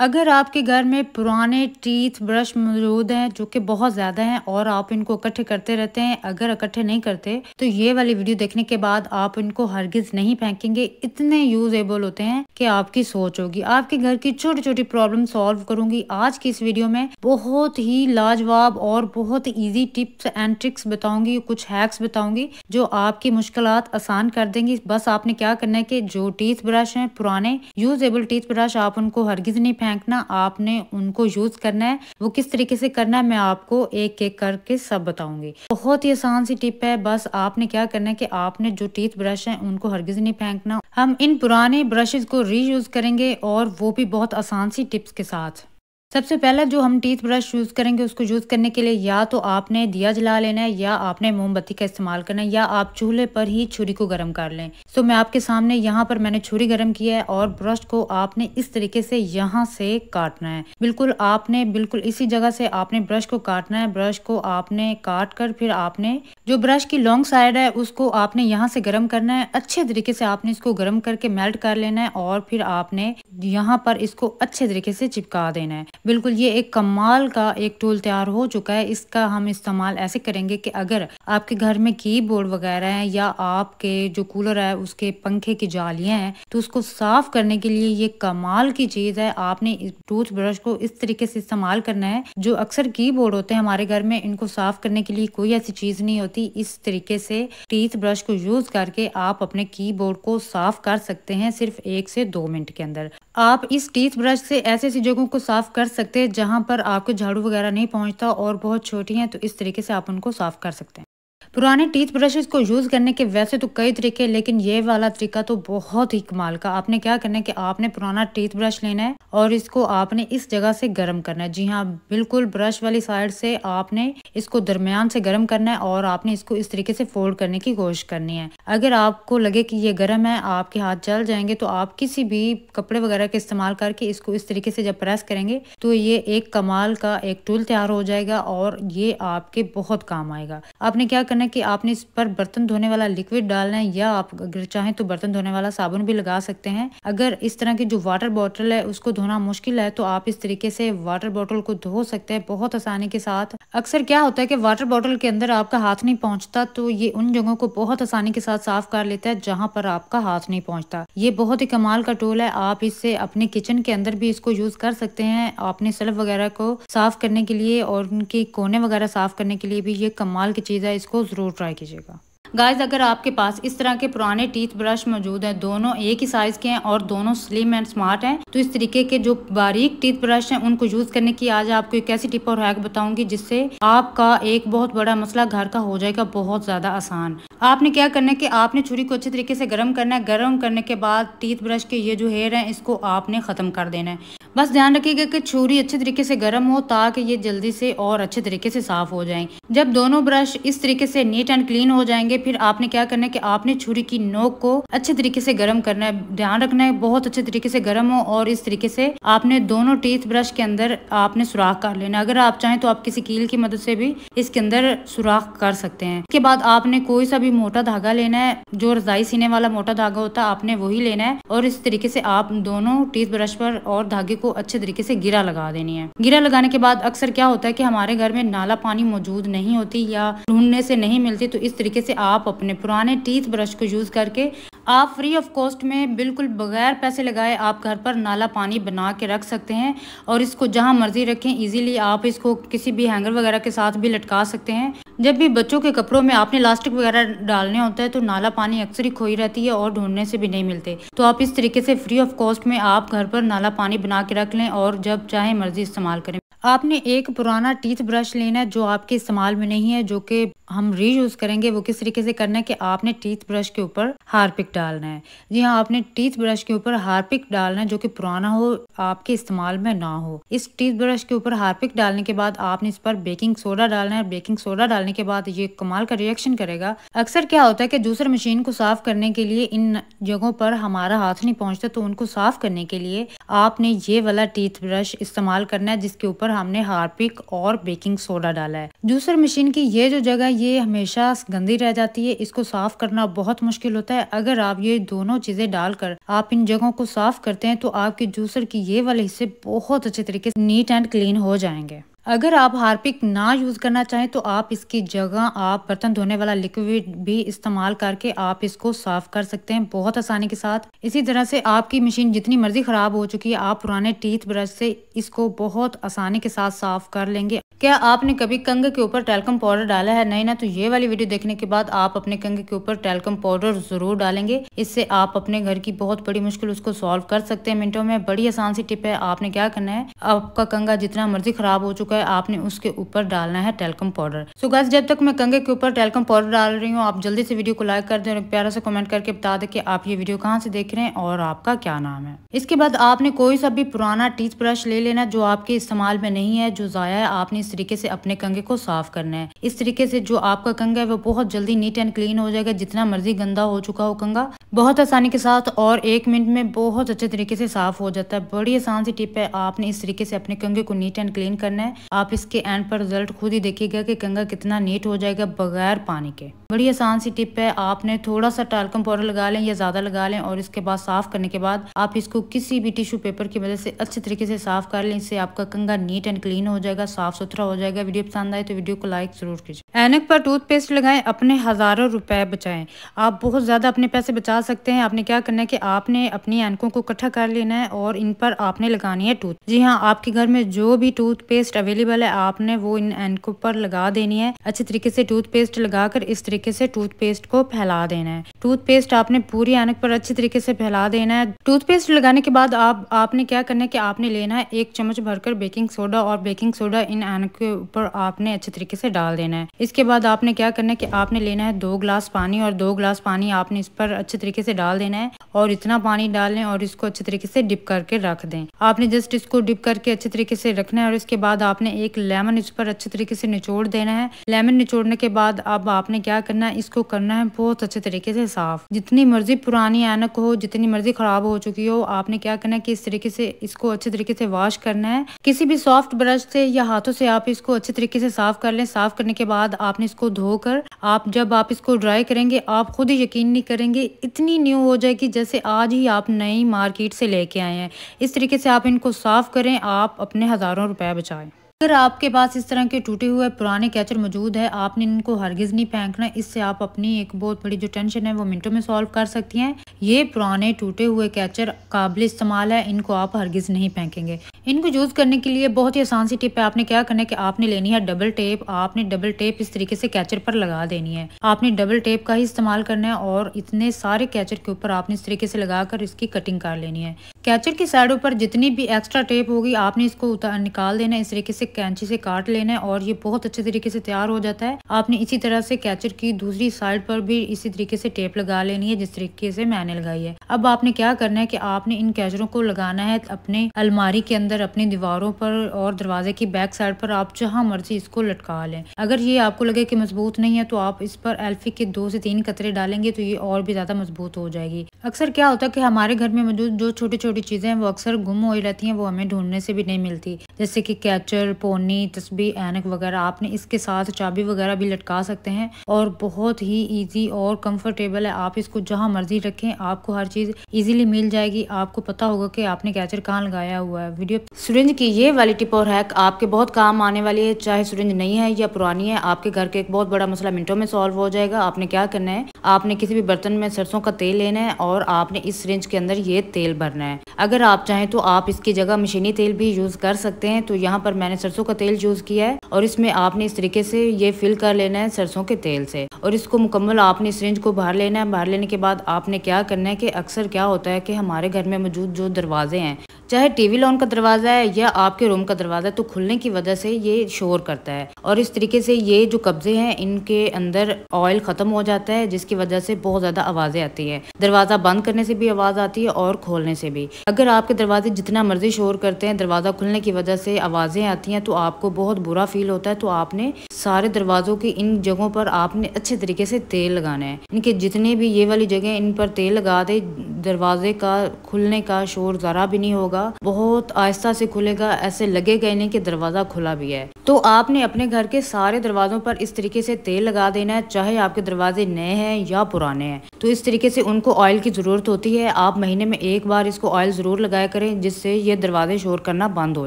अगर आपके घर में पुराने टीथ ब्रश मौजूद हैं जो कि बहुत ज़्यादा हैं और आप इनको इकट्ठे करते रहते हैं, अगर इकट्ठे नहीं करते तो ये वाली वीडियो देखने के बाद आप इनको हरगिज़ नहीं फेंकेंगे। इतने यूजेबल होते हैं कि आपकी सोच होगी। आपके घर की छोटी छोटी प्रॉब्लम सॉल्व करूंगी आज की इस वीडियो में। बहुत ही लाजवाब और बहुत ईजी टिप्स एंड ट्रिक्स बताऊंगी, कुछ हैक्स बताऊंगी जो आपकी मुश्किलात आसान कर देंगी। बस आपने क्या करना है कि जो टीथ ब्रश हैं पुराने यूजेबल टीथ ब्रश, आप उनको हरगिज़ नहीं फेंकना, आपने उनको यूज करना है। वो किस तरीके से करना है मैं आपको एक एक करके सब बताऊंगी। बहुत ही आसान सी टिप है। बस आपने क्या करना है कि आपने जो टीथ ब्रश हैं उनको हरगिज़ नहीं फेंकना। हम इन पुराने ब्रशेस को रीयूज करेंगे और वो भी बहुत आसान सी टिप्स के साथ। सबसे पहले जो हम टीथ ब्रश यूज़ करेंगे उसको यूज़ करने के लिए या तो आपने दिया जला लेना है या आपने मोमबत्ती का इस्तेमाल करना है या आप चूल्हे पर ही छुरी को गर्म कर लें। तो मैं आपके सामने यहाँ पर मैंने छुरी गर्म किया है और ब्रश को आपने इस तरीके से यहाँ से काटना है। बिल्कुल इसी जगह से आपने ब्रश को काटना है। ब्रश को आपने काट कर फिर आपने जो ब्रश की लॉन्ग साइड है उसको आपने यहाँ से गर्म करना है। अच्छे तरीके से आपने इसको गर्म करके मेल्ट कर लेना है और फिर आपने यहाँ पर इसको अच्छे तरीके से चिपका देना है। बिल्कुल ये एक कमाल का एक टूल तैयार हो चुका है। इसका हम इस्तेमाल ऐसे करेंगे कि अगर आपके घर में कीबोर्ड वगैरह है या आपके जो कूलर है उसके पंखे की जालियां हैं तो उसको साफ करने के लिए ये कमाल की चीज है। आपने इस टूथ ब्रश को इस तरीके से इस्तेमाल करना है। जो अक्सर कीबोर्ड होते हैं हमारे घर में, इनको साफ करने के लिए कोई ऐसी चीज नहीं होती। इस तरीके से टीथ ब्रश को यूज करके आप अपने कीबोर्ड को साफ कर सकते हैं सिर्फ 1 से 2 मिनट के अंदर। आप इस टीथ ब्रश से ऐसी ऐसी जगहों को साफ कर सकते हैं जहां पर आपको झाड़ू वगैरह नहीं पहुंचता और बहुत छोटी हैं, तो इस तरीके से आप उनको साफ कर सकते हैं। पुराने टीथ ब्रशेस को यूज करने के वैसे तो कई तरीके, लेकिन ये वाला तरीका तो बहुत ही कमाल का। आपने क्या करना है कि आपने पुराना टीथ ब्रश लेना है और इसको आपने इस जगह से गर्म करना है। जी हाँ, बिल्कुल ब्रश वाली साइड से आपने इसको दरमियान से गर्म करना है और आपने इसको इस तरीके से फोल्ड करने की कोशिश करनी है। अगर आपको लगे कि ये गर्म है, आपके हाथ जल जाएंगे, तो आप किसी भी कपड़े वगैरह का इस्तेमाल करके इसको इस तरीके से जब प्रेस करेंगे तो ये एक कमाल का एक टूल तैयार हो जाएगा और ये आपके बहुत काम आएगा। आपने क्या करना है कि आपने इस पर बर्तन धोने वाला लिक्विड डालना है या आप अगर चाहें तो बर्तन धोने वाला साबुन भी लगा सकते हैं। अगर इस तरह की जो वाटर बॉटल है उसको धोना मुश्किल है तो आप इस तरीके से वाटर बॉटल को धो सकते हैं बहुत आसानी के साथ। अक्सर क्या होता है कि वाटर बॉटल के अंदर आपका हाथ नहीं पहुंचता, तो ये उन जगहों को बहुत आसानी के साथ साफ कर लेता है जहां पर आपका हाथ नहीं पहुंचता। ये बहुत ही कमाल का टूल है। आप इससे अपने किचन के अंदर भी इसको यूज कर सकते हैं अपने शेल्फ वगैरह को साफ करने के लिए और उनके कोने वगैरह साफ करने के लिए भी ये कमाल की चीज है। इसको जरूर ट्राई कीजिएगा। गाइस, अगर आपके पास इस तरह के पुराने टीथ ब्रश मौजूद हैं, दोनों एक ही साइज के हैं और दोनों स्लिम एंड स्मार्ट हैं, तो इस तरीके के जो बारीक टीथ ब्रश हैं उनको यूज करने की आज आपको एक ऐसी टिप और हैक बताऊंगी जिससे आपका एक बहुत बड़ा मसला घर का हो जाएगा बहुत ज्यादा आसान। आपने क्या करना है कि आपने छुरी को अच्छे तरीके से गर्म करना है। गर्म करने के बाद टीथ ब्रश के ये जो हेयर हैं इसको आपने खत्म कर देना है। बस ध्यान रखिएगा कि छुरी अच्छे तरीके से गर्म हो ताकि ये जल्दी से और अच्छे तरीके से साफ हो जाएं। जब दोनों ब्रश इस तरीके से नीट एंड क्लीन हो जाएंगे फिर आपने क्या करना है कि आपने छुरी की नोक को अच्छे तरीके से गर्म करना है। ध्यान रखना है बहुत अच्छे तरीके से गर्म हो और इस तरीके से आपने दोनों टीथ ब्रश के अंदर आपने सुराख कर लेना। अगर आप चाहें तो आप किसी कील की मदद से भी इसके अंदर सुराख कर सकते हैं। इसके बाद आपने कोई सा भी मोटा धागा लेना है, जो रजाई सीने वाला मोटा धागा होता है आपने वही लेना है और इस तरीके से आप दोनों टीथ ब्रश पर और धागे को अच्छे तरीके से गिरा लगा देनी है। गिरा लगाने के बाद अक्सर क्या होता है कि हमारे घर में नाला पानी मौजूद नहीं होती या ढूंढने से नहीं मिलती, तो इस तरीके से आप अपने पुराने टीथ ब्रश को यूज करके आप फ्री ऑफ कॉस्ट में बिल्कुल बगैर पैसे लगाए आप घर पर नाला पानी बना के रख सकते हैं और इसको जहां मर्जी रखें। इजीली आप इसको किसी भी हैंगर वगैरह के साथ भी लटका सकते हैं। जब भी बच्चों के कपड़ों में आपने इलास्टिक वगैरह डालने होता है तो नाला पानी अक्सर ही खोई रहती है और ढूंढने से भी नहीं मिलते, तो आप इस तरीके से फ्री ऑफ कॉस्ट में आप घर पर नाला पानी बना के रख लें और जब चाहे मर्जी इस्तेमाल करें। आपने एक पुराना टीथ ब्रश लेना है जो आपके इस्तेमाल में नहीं है, जो कि हम रीयूज करेंगे। वो किस तरीके से करना है कि आपने टीथ ब्रश के ऊपर हार्पिक डालना है। जी हाँ, आपने टीथ ब्रश के ऊपर हार्पिक डालना है जो कि पुराना हो, आपके इस्तेमाल में ना हो। इस टीथ ब्रश के ऊपर हार्पिक डालने के बाद आपने इस पर बेकिंग सोडा डालना है। बेकिंग सोडा डालने के बाद ये कमाल का रिएक्शन करेगा। अक्सर क्या होता है कि जूसर मशीन को साफ करने के लिए इन जगहों पर हमारा हाथ नहीं पहुंचता, तो उनको साफ करने के लिए आपने ये वाला टीथ ब्रश इस्तेमाल करना है जिसके ऊपर हमने हार्पिक और बेकिंग सोडा डाला है। जूसर मशीन की ये जो जगह ये हमेशा गंदी रह जाती है, इसको साफ करना बहुत मुश्किल होता है। अगर आप ये दोनों चीजें डालकर आप इन जगहों को साफ करते हैं तो आपके जूसर की ये वाले हिस्से बहुत अच्छे तरीके से नीट एंड क्लीन हो जाएंगे। अगर आप हार्पिक ना यूज करना चाहें तो आप इसकी जगह आप बर्तन धोने वाला लिक्विड भी इस्तेमाल करके आप इसको साफ कर सकते हैं बहुत आसानी के साथ। इसी तरह से आपकी मशीन जितनी मर्जी खराब हो चुकी है, आप पुराने टीथ ब्रश से इसको बहुत आसानी के साथ साफ कर लेंगे। क्या आपने कभी कंघे के ऊपर टैल्कम पाउडर डाला है? नहीं ना, तो ये वाली वीडियो देखने के बाद आप अपने कंघे के ऊपर टैल्कम पाउडर जरूर डालेंगे। इससे आप अपने घर की बहुत बड़ी मुश्किल उसको सॉल्व कर सकते हैं मिनटों में। बड़ी आसान सी टिप है। आपने क्या करना है, आपका कंघा जितना मर्जी खराब हो चुका है, आपने उसके ऊपर डालना है टैल्कम पाउडर। सो गाइस, जब तक मैं कंघे के ऊपर टैल्कम पाउडर डाल रही हूँ, आप जल्दी से वीडियो को लाइक कर दें और प्यारा सा कमेंट करके बता दें कि आप ये वीडियो कहाँ से देख रहे हैं और आपका क्या नाम है। इसके बाद आपने कोई सा भी पुराना टीथ ब्रश ले लेना जो आपके इस्तेमाल में नहीं है, जो जाया है। आपने इस तरीके से अपने कंघे को साफ करना है। इस तरीके से जो आपका कंघा है वो बहुत जल्दी नीट एंड क्लीन हो जाएगा। जितना मर्जी गंदा हो चुका हो कंघा, बहुत आसानी के साथ और 1 मिनट में बहुत अच्छे तरीके से साफ हो जाता है। बड़ी आसान सी टिप है। आपने इस तरीके से अपने कंघे को नीट एंड क्लीन करना है। आप इसके एंड पर रिजल्ट खुद ही देखिएगा कि कंघा कितना नीट हो जाएगा बगैर पानी के। बड़ी आसान सी टिप है। आपने थोड़ा सा टैल्कम पाउडर लगा लें या ज्यादा लगा लें और इसके बाद साफ करने के बाद आप इसको किसी भी टिश्यू पेपर की मदद से अच्छे तरीके से साफ कर लें। इससे आपका कंघा नीट एंड क्लीन हो जाएगा, साफ सुथरा हो जाएगा। वीडियो पसंद आए तो वीडियो को लाइक जरूर कीजिए। ऐनक पर टूथपेस्ट लगाएं, अपने हजारों रुपए बचाएं। आप बहुत ज्यादा अपने पैसे बचा सकते हैं। आपने क्या करना है कि आपने अपनी ऐनकों को इकट्ठा कर लेना है और इन पर आपने लगानी है टूथ। जी हाँ, आपके घर में जो भी टूथपेस्ट अवेलेबल है आपने वो इन ऐनकों पर लगा देनी है। अच्छे तरीके से टूथपेस्ट लगाकर इस तरीके से टूथपेस्ट को फैला देना है। टूथपेस्ट आपने पूरी ऐनक पर अच्छे तरीके से फैला देना है। टूथपेस्ट लगाने के बाद आपने क्या करना है कि आपने लेना है 1 चम्मच भरकर बेकिंग सोडा और बेकिंग सोडा इन ऐनक के ऊपर आपने अच्छे तरीके से डाल देना है। इसके बाद आपने क्या करना है कि आपने लेना है 2 गिलास पानी और 2 गिलास पानी आपने इस पर अच्छे तरीके से डाल देना है और इतना पानी डाल लें और इसको अच्छे तरीके से डिप करके रख दें। आपने जस्ट इसको डिप करके अच्छे तरीके से रखना है और इसके बाद आपने एक लेमन इस पर अच्छे तरीके से निचोड़ देना है। लेमन निचोड़ने के बाद अब आपने क्या करना है, इसको करना है बहुत अच्छे तरीके से साफ। जितनी मर्जी पुरानी ऐनक हो, जितनी मर्जी खराब हो चुकी हो, आपने क्या करना है कि इस तरीके से इसको अच्छे तरीके से वॉश करना है। किसी भी सॉफ्ट ब्रश से या हाथों से आप इसको अच्छे तरीके से साफ कर लें। साफ करने के बाद आपने इसको धोकर जब आप इसको ड्राई करेंगे आप खुद ही यकीन नहीं करेंगे, इतनी न्यू हो जाएगी जैसे आज ही आप नई मार्केट से लेके आए हैं। इस तरीके से आप इनको साफ करें, आप अपने हजारों रुपए बचाएं। अगर आपके पास इस तरह के टूटे हुए पुराने कैचर मौजूद है, आपने इनको हरगिज नहीं फेंकना। इससे आप अपनी एक बहुत बड़ी जो टेंशन है वो मिनटों में सॉल्व कर सकती हैं। ये पुराने टूटे हुए कैचर काबिल इस्तेमाल है, इनको आप हरगिज नहीं फेंकेंगे। इनको यूज करने के लिए बहुत ही आसान सी टिप है। आपने क्या करना है कि आपने लेनी है डबल टेप। आपने डबल टेप इस तरीके से कैचर पर लगा देनी है। आपने डबल टेप का ही इस्तेमाल करना है और इतने सारे कैचर के ऊपर आपने इस तरीके से लगाकर इसकी कटिंग कर लेनी है। कैचर की साइडों पर जितनी भी एक्स्ट्रा टेप होगी आपने इसको निकाल देना है। इस तरीके से कैंची से काट लेना है और ये बहुत अच्छे तरीके से तैयार हो जाता है। आपने इसी तरह से कैचर की दूसरी साइड पर भी इसी तरीके से टेप लगा लेनी है जिस तरीके से मैंने लगाई है। अब आपने क्या करना है कि आपने इन कैचरों को लगाना है अपने अलमारी के अंदर, अपनी दीवारों पर और दरवाजे की बैक साइड पर। आप जहां मर्जी इसको लटका लें। अगर ये आपको लगे कि मजबूत नहीं है तो आप इस पर एल्फी के 2 से 3 कतरे डालेंगे तो ये और भी ज्यादा मजबूत हो जाएगी। अक्सर क्या होता है कि हमारे घर में मौजूद जो छोटी छोटी चीजें हैं वो अक्सर गुम हो रहती हैं, वो हमें ढूंढने से भी नहीं मिलती। जैसे कि कैचर, पोनी, तस्बीह, ऐनक वगैरह। आपने इसके साथ चाबी वगैरह भी लटका सकते हैं और बहुत ही इजी और कंफर्टेबल है। आप इसको जहां मर्जी रखें, आपको हर चीज इजीली मिल जाएगी। आपको पता होगा कि आपने कैचर कहाँ लगाया हुआ है। वीडियो सिरिंज की ये वाली टिप और हैक आपके बहुत काम आने वाली है। चाहे सिरिंज नई है या पुरानी है, आपके घर के एक बहुत बड़ा मसला मिनटों में सॉल्व हो जाएगा। आपने क्या करना है, आपने किसी भी बर्तन में सरसों का तेल लेना है और आपने इस सिरिंज के अंदर ये तेल भरना है। अगर आप चाहें तो आप इसकी जगह मशीनी तेल भी यूज कर सकते हैं। तो यहाँ पर मैंने सरसों का तेल यूज किया है और इसमें आपने इस तरीके से ये फिल कर लेना है सरसों के तेल से और इसको मुकम्मल आपने सिरिंज को भर लेना है। भर लेने के बाद आपने क्या करना है कि अक्सर क्या होता है कि हमारे घर में मौजूद जो दरवाजे हैं, चाहे टीवी लॉन का दरवाजा है या आपके रूम का दरवाजा है, तो खुलने की वजह से ये शोर करता है और इस तरीके से ये जो कब्जे हैं इनके अंदर ऑयल खत्म हो जाता है, जिसकी वजह से बहुत ज्यादा आवाजें आती है। दरवाजा बंद करने से भी आवाज आती है और खोलने से भी। अगर आपके दरवाजे जितना मर्जी शोर करते हैं, दरवाजा खुलने की वजह से आवाजें आती हैं तो आपको बहुत बुरा फील फील होता है तो आपने सारे दरवाजों की इन जगहों पर आपने अच्छे तरीके से तेल लगाना है। इनके जितने भी ये वाली जगह इन पर तेल लगा दे, दरवाजे का खुलने का शोर जरा भी नहीं होगा, बहुत आहिस्ता से खुलेगा, ऐसे लगेगा ही नहीं कि दरवाजा खुला भी है। तो आपने अपने घर के सारे दरवाजों पर इस तरीके से तेल लगा देना है, चाहे आपके दरवाजे नए हैं या पुराने हैं। तो इस तरीके से उनको ऑयल की जरूरत होती है। आप महीने में एक बार इसको ऑयल जरूर लगाया करें, जिससे ये दरवाजे शोर करना बंद हो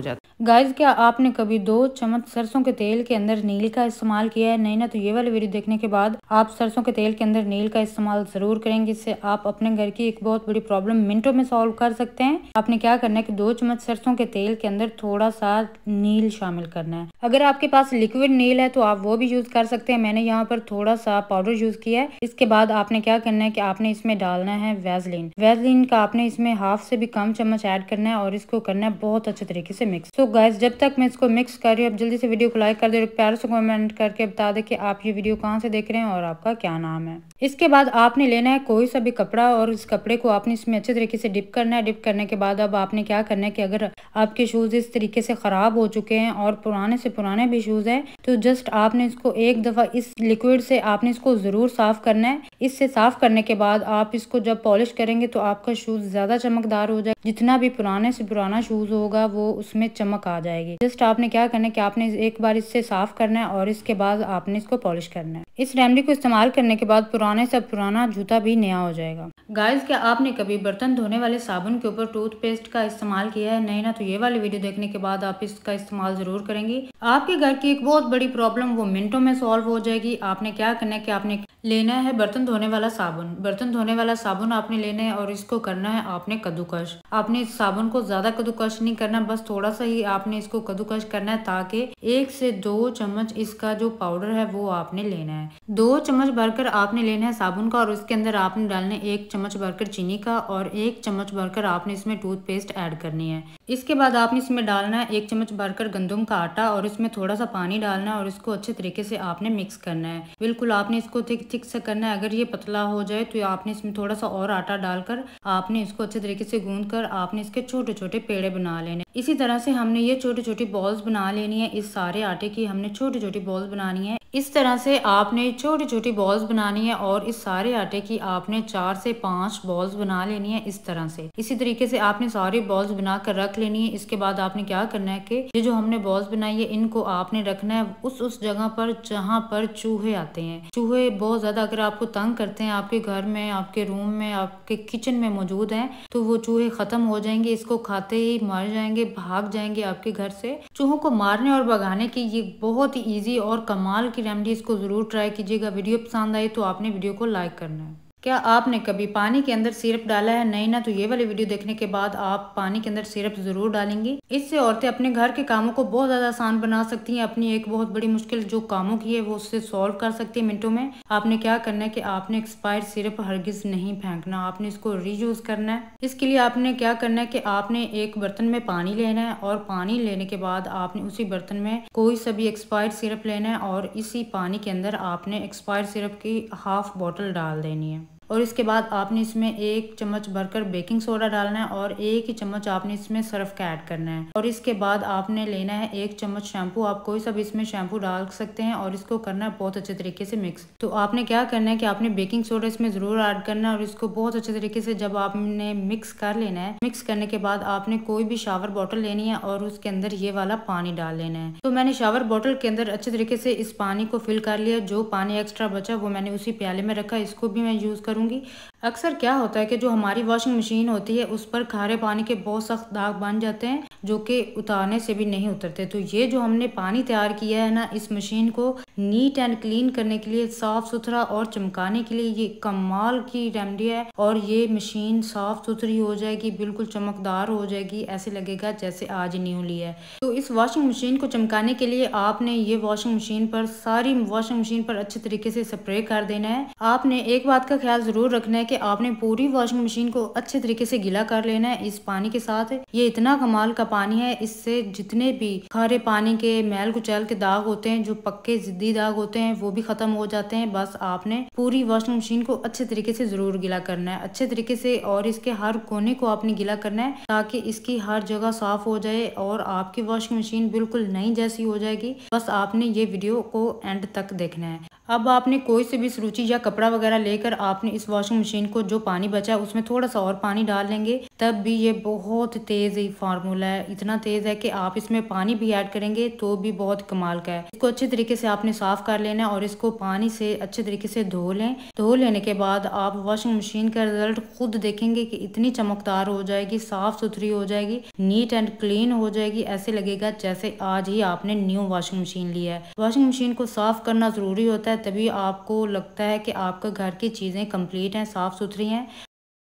जाते। गाइस, क्या आपने कभी 2 चम्मच सरसों के तेल के अंदर नील का इस्तेमाल किया है? नहीं ना, तो ये वाली वीडियो देखने के बाद आप सरसों के तेल के अंदर नील का इस्तेमाल जरूर करेंगे। इससे आप अपने घर की एक बहुत बड़ी प्रॉब्लम मिनटों में सॉल्व कर सकते हैं। आपने क्या करना है कि 2 चम्मच सरसों के तेल के अंदर थोड़ा सा नील शामिल करना है। अगर आपके पास लिक्विड नील है तो आप वो भी यूज कर सकते हैं। मैंने यहाँ पर थोड़ा सा पाउडर यूज किया है। इसके बाद आपने क्या करना है कि आपने इसमें डालना है वैसलीन। वैसलीन का आपने इसमें हाफ से भी कम चम्मच ऐड करना है और इसको करना है बहुत अच्छे तरीके से मिक्स। तो गाइस, जब तक मैं इसको मिक्स कर रही हूँ, आप जल्दी से वीडियो को लाइक कर दे और प्यार से कमेंट करके बता दे कि आप ये वीडियो कहाँ से देख रहे हैं और आपका क्या नाम है। इसके बाद आपने लेना है कोई सा भी कपड़ा और इस कपड़े को आपने इसमें अच्छे तरीके से डिप करना है। डिप करने के बाद अब आपने क्या करना है कि अगर आपके शूज इस तरीके से खराब हो चुके हैं और पुराने से पुराने भी शूज हैं, तो जस्ट आपने इसको एक दफा इस लिक्विड से आपने इसको जरूर साफ करना है। इससे साफ करने के बाद आप इसको जब पॉलिश करेंगे तो आपका शूज ज्यादा चमकदार हो जाए। जितना भी पुराने से पुराना शूज होगा वो उसमें चमक आ जाएगी। जस्ट आपने क्या करना है कि आपने एक बार इससे साफ करना है और इसके बाद आपने इसको पॉलिश करना है। इस रेमेडी को इस्तेमाल करने के बाद पुराने से पुराना जूता भी नया हो जाएगा। गाइस, क्या आपने कभी बर्तन धोने वाले साबुन के ऊपर टूथपेस्ट का इस्तेमाल किया है? नहीं ना, तो ये वाली वीडियो देखने के बाद आप इसका इस्तेमाल जरूर करेंगे। आपके घर की एक बहुत बड़ी प्रॉब्लम वो मिनटों में सॉल्व हो जाएगी। आपने क्या करना है कि आपने लेना है बर्तन धोने वाला साबुन। बर्तन धोने वाला साबुन आपने लेना है और इसको करना है आपने कद्दूकश। आपने इस साबुन को ज्यादा कद्दूकश नहीं करना, बस थोड़ा सा ही आपने इसको कद्दूकश करना है, ताकि 1 से 2 चम्मच इसका जो पाउडर है वो आपने लेना है। 2 चम्मच भरकर आपने लेना है साबुन का और उसके अंदर आपने डालना है 1 चम्मच भरकर चीनी का और 1 चम्मच भरकर आपने इसमें टूथपेस्ट ऐड करनी है। इसके बाद आपने इसमें डालना है 1 चम्मच भरकर गंदम का आटा और इसमें थोड़ा सा पानी डालना है और इसको अच्छे तरीके से आपने मिक्स करना है। बिल्कुल आपने इसको थिक से करना है। अगर ये पतला हो जाए तो आपने इसमें थोड़ा सा और आटा डालकर आपने इसको अच्छे तरीके से गूंद कर आपने इसके छोटे छोटे पेड़े बना लेने। इसी तरह से हमने ये छोटी छोटी बॉल्स बना लेनी है। इस सारे आटे की हमने छोटी छोटी बॉल्स बनानी है। इस तरह से आपने छोटी छोटी बॉल्स बनानी है और इस सारे आटे की आपने 4 से 5 बॉल्स बना लेनी है। इस तरह से इसी तरीके से आपने सारी बॉल्स बनाकर रख लेनी है। इसके बाद आपने क्या करना है कि ये जो हमने बॉल्स बनाई है इनको आपने रखना है उस जगह पर जहाँ पर चूहे आते हैं। चूहे बहुत ज्यादा अगर आपको तंग करते हैं, आपके घर में, आपके रूम में, आपके किचन में मौजूद हैं, तो वो चूहे खत्म हो जाएंगे। इसको खाते ही मर जाएंगे, भाग जाएंगे आपके घर से। चूहों को मारने और भगाने की ये बहुत ही ईजी और कमाल की रेमेडी, इसको जरूर ट्राई कीजिएगा। वीडियो पसंद आई तो आपने वीडियो को लाइक करना है। क्या आपने कभी पानी के अंदर सिरप डाला है? नहीं ना, तो ये वाली वीडियो देखने के बाद आप पानी के अंदर सिरप जरूर डालेंगी। इससे औरतें अपने घर के कामों को बहुत ज्यादा आसान बना सकती हैं। अपनी एक बहुत बड़ी मुश्किल जो कामों की है वो उससे सॉल्व कर सकती है मिनटों में। आपने क्या करना है कि आपने एक्सपायर्ड सिरप हरगिज नहीं फेंकना, आपने इसको रीयूज करना है। इसके लिए आपने क्या करना है कि आपने एक बर्तन में पानी लेना है और पानी लेने के बाद आपने उसी बर्तन में कोई सा भी एक्सपायर्ड सिरप लेना है और इसी पानी के अंदर आपने एक्सपायर्ड सिरप की हाफ बॉटल डाल देनी है। और इसके बाद आपने इसमें 1 चम्मच भरकर बेकिंग सोडा डालना है और 1 ही चम्मच आपने इसमें सर्फ का ऐड करना है। और इसके बाद आपने लेना है 1 चम्मच शैम्पू। आप कोई सा भी इसमें शैम्पू डाल सकते हैं और इसको करना है बहुत अच्छे तरीके से मिक्स। तो आपने क्या करना है कि आपने बेकिंग सोडा इसमें जरूर ऐड करना है और इसको बहुत अच्छे तरीके से जब आपने मिक्स कर लेना है, मिक्स करने के बाद आपने कोई भी शावर बॉटल लेनी है और उसके अंदर ये वाला पानी डाल लेना है। तो मैंने शावर बॉटल के अंदर अच्छे तरीके से इस पानी को फिल कर लिया। जो पानी एक्स्ट्रा बचा वो मैंने उसी प्याले में रखा, इसको भी मैं यूज करूंगी। अक्सर क्या होता है कि जो हमारी वॉशिंग मशीन होती है उस पर खारे पानी के बहुत सख्त दाग बन जाते हैं जो कि उतारने से भी नहीं उतरते। तो ये जो हमने पानी तैयार किया है ना, इस मशीन को नीट एंड क्लीन करने के लिए, साफ सुथरा और चमकाने के लिए ये कमाल की रेमेडी है। और ये मशीन साफ सुथरी हो जाएगी, बिल्कुल चमकदार हो जाएगी, ऐसे लगेगा जैसे आज न्यू ली है। तो इस वॉशिंग मशीन को चमकाने के लिए आपने ये वॉशिंग मशीन पर, सारी वॉशिंग मशीन पर अच्छे तरीके से स्प्रे कर देना है। आपने एक बात का ख्याल जरूर रखना है कि आपने पूरी वॉशिंग मशीन को अच्छे तरीके से गीला कर लेना है इस पानी के साथ। ये इतना कमाल का पानी है, इससे जितने भी खारे पानी के मैल कुचैल के दाग होते हैं, जो पक्के जिद्दी जल्दी दाग होते हैं वो भी खत्म हो जाते हैं। बस आपने पूरी वॉशिंग मशीन को अच्छे तरीके से जरूर गीला करना है, अच्छे तरीके से, और इसके हर कोने को आपने गीला करना है ताकि इसकी हर जगह साफ हो जाए और आपकी वॉशिंग मशीन बिल्कुल नई जैसी हो जाएगी। बस आपने ये वीडियो को एंड तक देखना है। अब आपने कोई से भी स्रूची या कपड़ा वगैरह लेकर आपने इस वॉशिंग मशीन को, जो पानी बचा है उसमें थोड़ा सा और पानी डाल लेंगे, तब भी ये बहुत तेज ही फार्मूला है, इतना तेज है कि आप इसमें पानी भी ऐड करेंगे तो भी बहुत कमाल का है। इसको अच्छे तरीके से आपने साफ कर लेना है और इसको पानी से अच्छे तरीके से धो लें। धो लेने के बाद आप वॉशिंग मशीन का रिजल्ट खुद देखेंगे कि इतनी चमकदार हो जाएगी, साफ सुथरी हो जाएगी, नीट एंड क्लीन हो जाएगी। ऐसे लगेगा जैसे आज ही आपने न्यू वॉशिंग मशीन लिया है। वॉशिंग मशीन को साफ करना जरूरी होता है, तभी आपको लगता है कि आपका घर की चीजें कंप्लीट हैं, साफ सुथरी हैं।